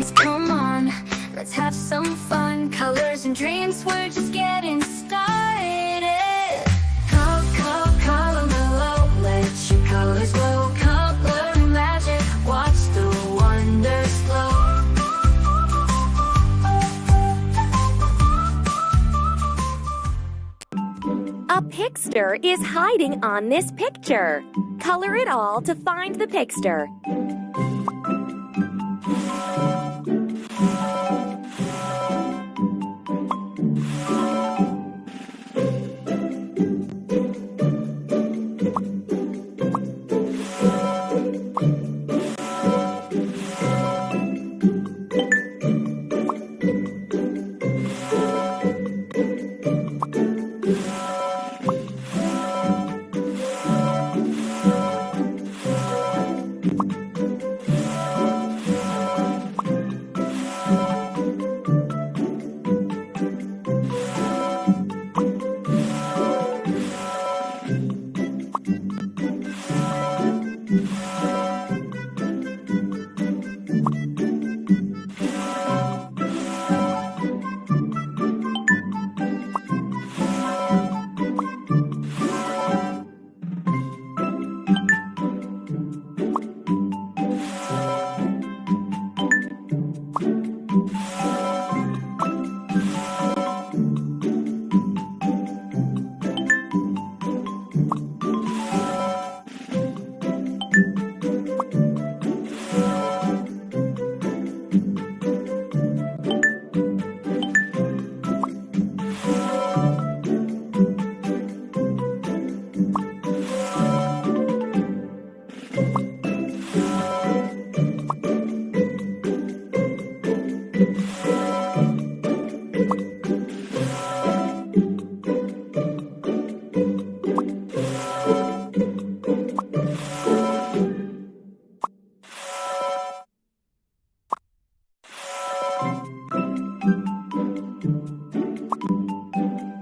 friends, come on, let's have some fun. Colors and dreams, we're just getting started. Color mellow, let your colors glow. Color magic, watch the wonders flow. A pixter is hiding on this picture. Color it all to find the pixter.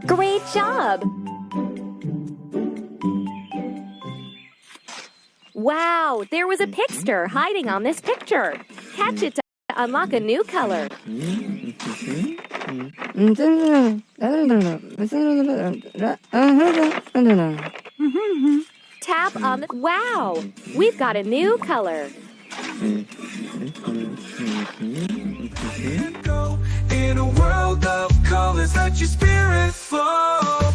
Great job! Wow, there was a pixter hiding on this picture. Catch it to unlock a new color. Tap on the... Wow, we've got a new color. In a world of colors, let your spirit flow.